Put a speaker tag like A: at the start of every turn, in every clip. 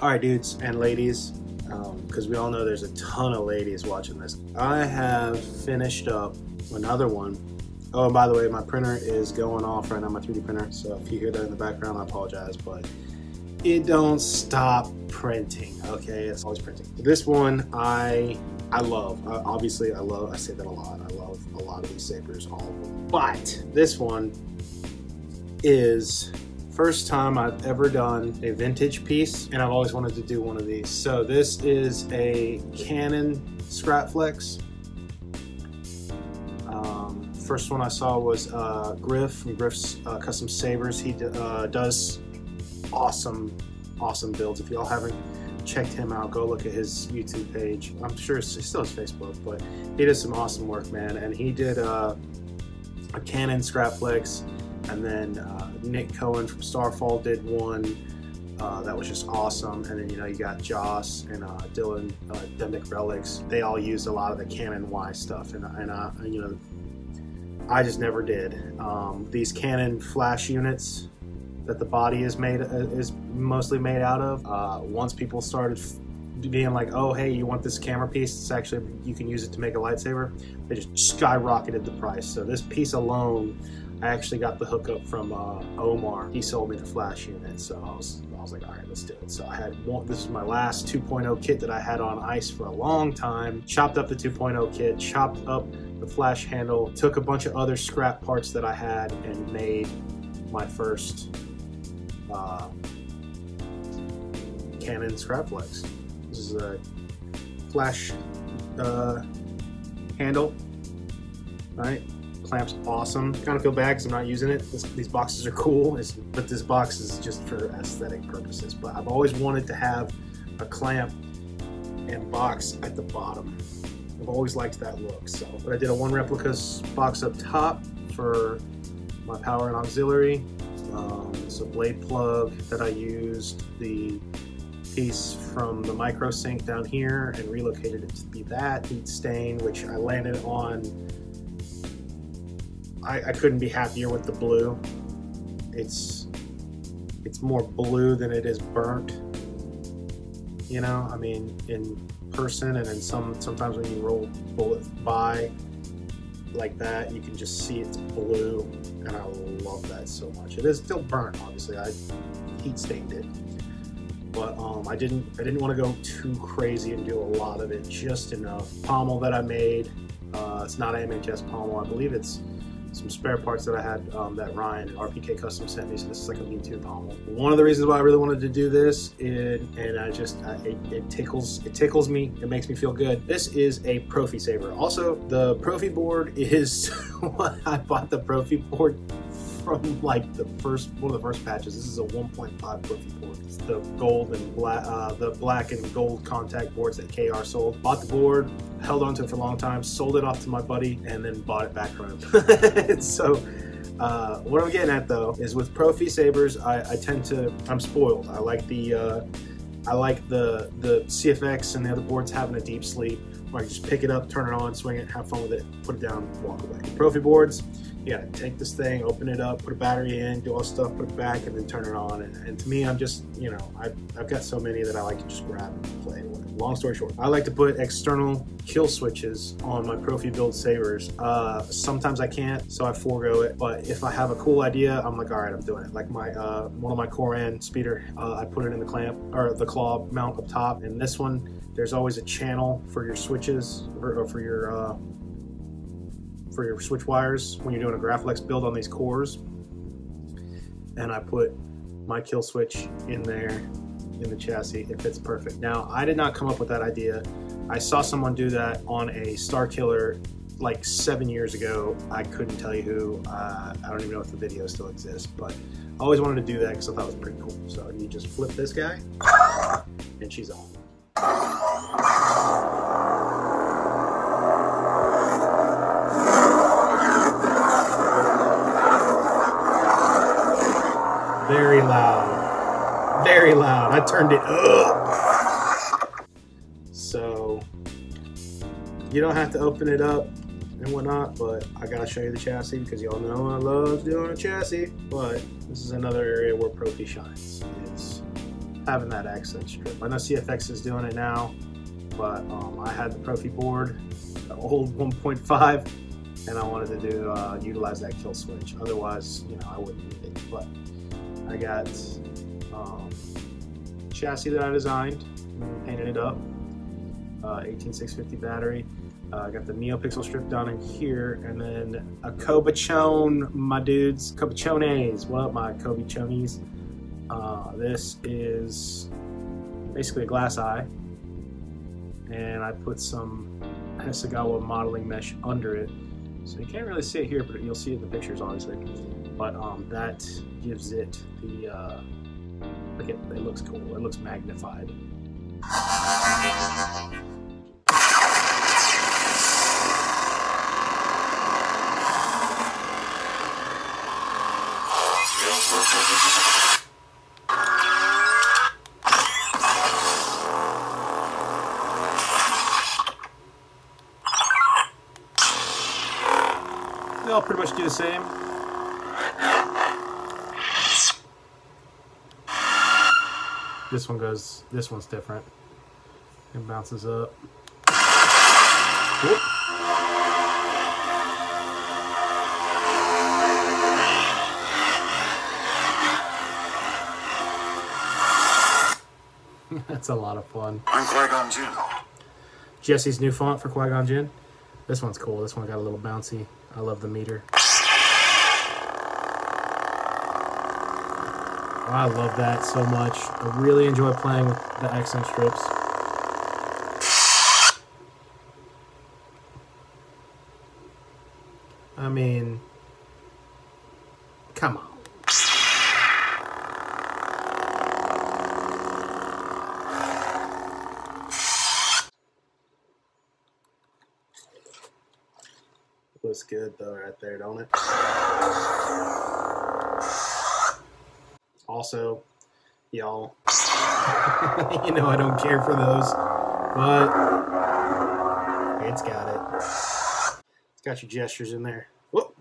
A: Alright dudes and ladies, because we all know there's a ton of ladies watching this. I have finished up another one. Oh, and by the way, my printer is going off right now, my 3D printer. So if you hear that in the background, I apologize, but it don't stop printing, okay? It's always printing. This one I love. Obviously, I say that a lot. I love a lot of these sabers, all of them. But this one is first time I've ever done a vintage piece, and I've always wanted to do one of these. So this is a Canon scrapflex. First one I saw was Griff from Griff's Custom Sabers. He does awesome builds. If y'all haven't checked him out, go look at his YouTube page. I'm sure he still has Facebook, but he does some awesome work, man. And he did a Canon scrapflex, and then Nick Cohen from Starfall did one that was just awesome. And then, you know, you got Joss and Dylan, Demnick Relics. They all used a lot of the Canon Y stuff, and you know, I just never did. These Canon flash units that the body is mostly made out of. Once people started being like, oh hey, you want this camera piece, it's actually, you can use it to make a lightsaber, they just skyrocketed the price. So this piece alone, I actually got the hookup from Omar. He sold me the flash unit, so I was like, all right, let's do it. So I had one. This is my last 2.0 kit that I had on ice for a long time. Chopped up the 2.0 kit, chopped up the flash handle, took a bunch of other scrap parts that I had, and made my first Canon scrapflex. This is a flash handle, right? Clamp's awesome. Kind of feel bad because I'm not using it. These boxes are cool, but this box is just for aesthetic purposes. But I've always wanted to have a clamp and box at the bottom. I've always liked that look. So, but I did a one replicas box up top for my power and auxiliary. It's a blade plug that I used the piece from the micro sink down here and relocated it to be that heat stain, which I landed on. I couldn't be happier with the blue. It's more blue than it is burnt. You know, I mean, in person and in sometimes when you roll it by like that, you can just see it's blue, and I love that so much. It is still burnt, obviously. I heat stained it, but I didn't want to go too crazy and do a lot of it. Just enough. Pommel that I made. It's not an MHS pommel. I believe it's some spare parts that I had that Ryan at RPK Custom sent me. So this is like a Me-Too pommel. One of the reasons why I really wanted to do this, it tickles me. It makes me feel good. This is a Profi saber. Also, the Profi board is what I bought the Profi board from, like one of the first patches. This is a 1.5 Profi board. It's the gold and black, the black and gold contact boards that KR sold. Bought the board, held on to it for a long time, sold it off to my buddy, and then bought it back from him. So what I'm getting at though is with Profi sabers, I'm spoiled. I like the CFX and the other boards having a deep sleep where I can just pick it up, turn it on, swing it, have fun with it, put it down, walk away. Profi boards, you gotta take this thing, open it up, put a battery in, do all this stuff, put it back, and then turn it on. And to me, I'm just, you know, I've got so many that I like to just grab and play with. Long story short, I like to put external kill switches on my Profi build sabers. Sometimes I can't, so I forego it. But if I have a cool idea, I'm like, all right, I'm doing it. Like my one of my Koran speeder, I put it in the clamp or the claw mount up top. And this one, there's always a channel for your switches or for your switch wires when you're doing a Graflex build on these cores. And I put my kill switch in there in the chassis. It fits perfect. Now, I did not come up with that idea. I saw someone do that on a Star Killer like 7 years ago. I couldn't tell you who. I don't even know if the video still exists, but I always wanted to do that because I thought it was pretty cool. So you just flip this guy and she's on. Very loud, very loud. I turned it up. So you don't have to open it up and whatnot, but I gotta show you the chassis because y'all know I love doing a chassis. But this is another area where Profi shines. It's having that accent strip. I know CFX is doing it now, but I had the Profi board, the old 1.5, and I wanted to do utilize that kill switch. Otherwise, you know, I wouldn't need it. But I got chassis that I designed, painted it up, 18650 battery. I got the NeoPixel strip down in here, and then a Cobachone, my dudes, Cobachones. What up, my Cobachones? This is basically a glass eye, and I put some Hasegawa modeling mesh under it, so you can't really see it here, but you'll see it in the pictures, obviously. But that gives it the look at it, looks cool. It looks magnified. They all pretty much do the same. This one's different. It bounces up. Whoop. That's a lot of fun.
B: I'm Qui-Gon Jinn.
A: Jesse's new font for Qui-Gon Jinn. This one's cool. This one got a little bouncy. I love the meter. I love that so much. I really enjoy playing with the accent strips. I mean, come on. Looks good though right there, don't it? Also, y'all, you know I don't care for those, but it's got it. It's got your gestures in there. Whoop.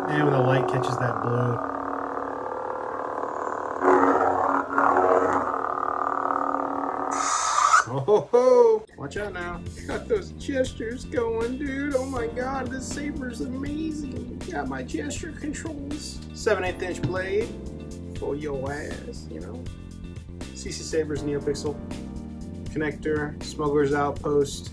A: And when the light catches that blue, oh ho ho! Watch out now. Got those gestures going, dude. Oh my god, this saber's amazing. Got my gesture controls. 7/8 inch blade for your ass, you know. CC Saber's NeoPixel connector, Smuggler's Outpost,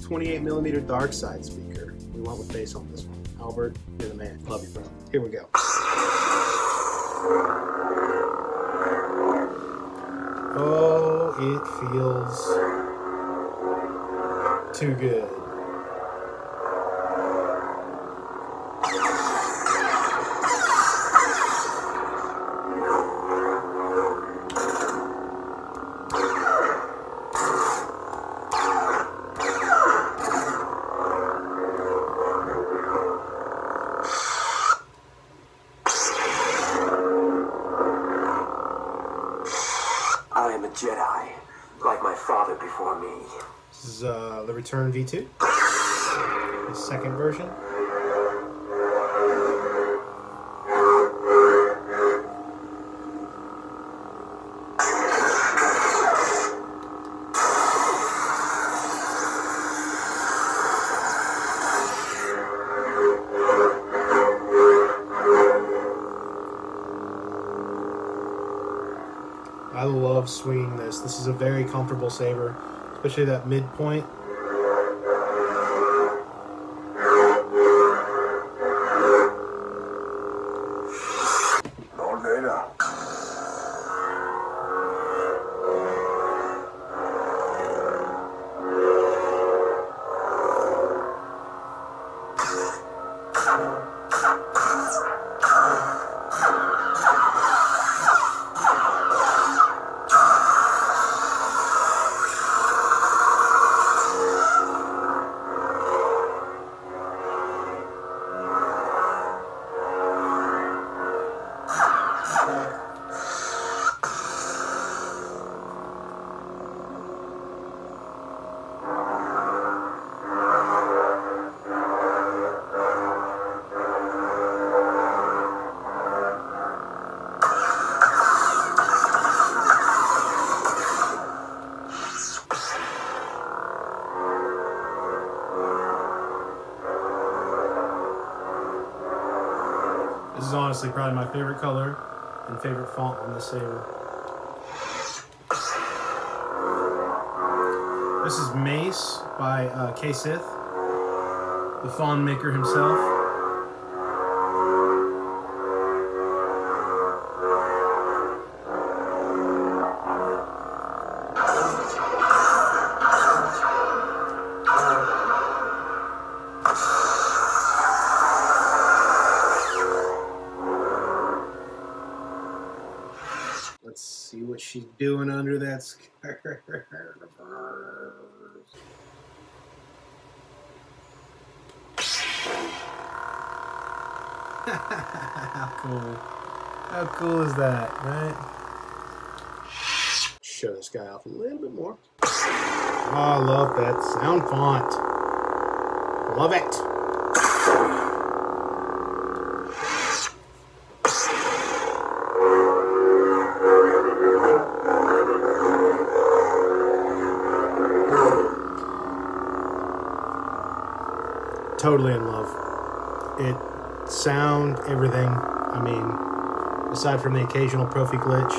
A: 28mm dark side speaker. We went with bass on this one. Albert, you're the man. Love you, bro. Here we go. Oh, it feels too good.
B: I am a Jedi, like my father before me.
A: This is the Return V2, the second version. I love swinging this. This is a very comfortable saber, especially that midpoint.
B: Lord Vader.
A: honestly probably my favorite color and favorite font on this saber. This is Mace by K-Sith, the Fawn Maker himself. Let's see what she's doing under that skirt. How cool. How cool is that, right? Show this guy off a little bit more. Oh, I love that sound font. Love it. Totally in love. It sound, everything. I mean, aside from the occasional profi glitch,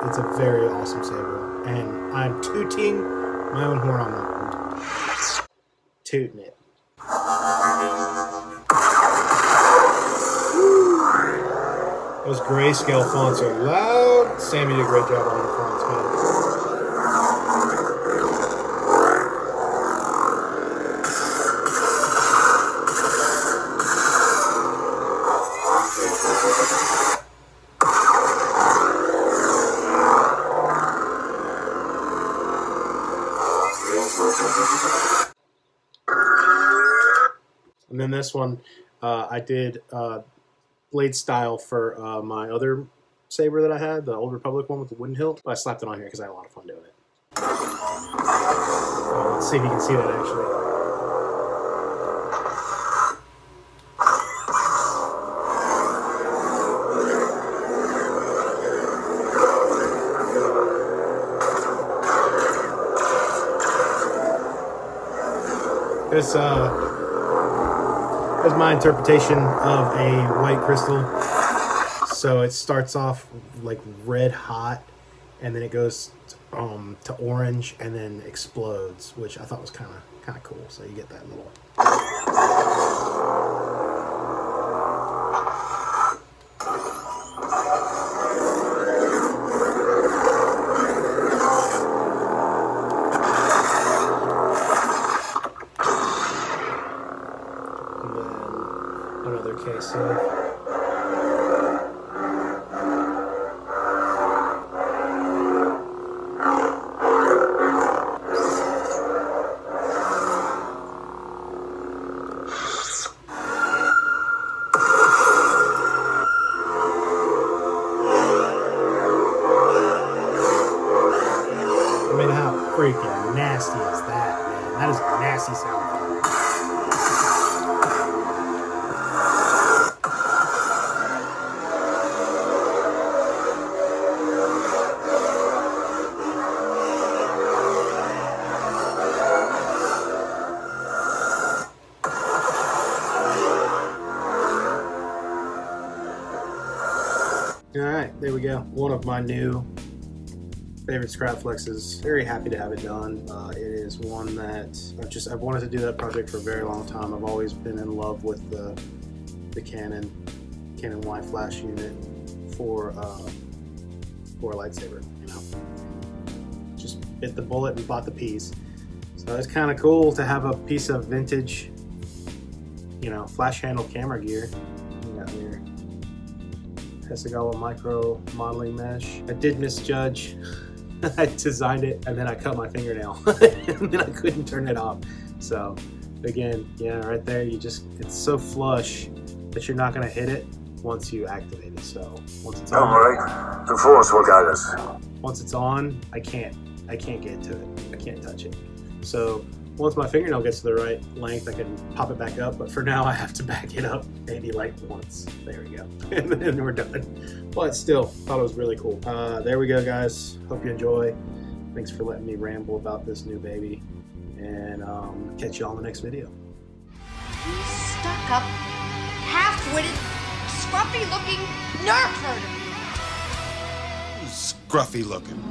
A: it's a very awesome saber, and I'm tooting my own horn on that one. Tooting it. Those grayscale fonts are loud. Sammy did a great job on the fonts, man. And then this one, I did blade style for my other saber that I had, the Old Republic one with the wooden hilt. But I slapped it on here because I had a lot of fun doing it. Let's see if you can see that actually. This is my interpretation of a white crystal. So it starts off like red hot, and then it goes to orange, and then explodes, which I thought was kind of cool. So you get that little. Another case here. I mean, how freaking nasty is that, man? That is a nasty sound. Alright, there we go. One of my new favorite scrapflexes. Very happy to have it done. It is one that I've wanted to do that project for a very long time. I've always been in love with the Canon Y flash unit for a lightsaber, you know. Just bit the bullet and bought the piece. So it's kind of cool to have a piece of vintage, you know, flash handle camera gear. We got here Hasegawa micro modeling mesh. I did misjudge. I designed it and then I cut my fingernail and then I couldn't turn it off. So again, yeah, right there, it's so flush that you're not gonna hit it once you activate it. So once it's on,
B: the Force will guide us.
A: Once it's on, I can't get to it. I can't touch it. So once my fingernail gets to the right length, I can pop it back up, but for now I have to back it up maybe like once. There we go. And then we're done. But still, thought it was really cool. There we go, guys. Hope you enjoy. Thanks for letting me ramble about this new baby. And catch you all in the next video.
C: Stuck up, half-witted, scruffy-looking nerf herder.
D: Scruffy looking.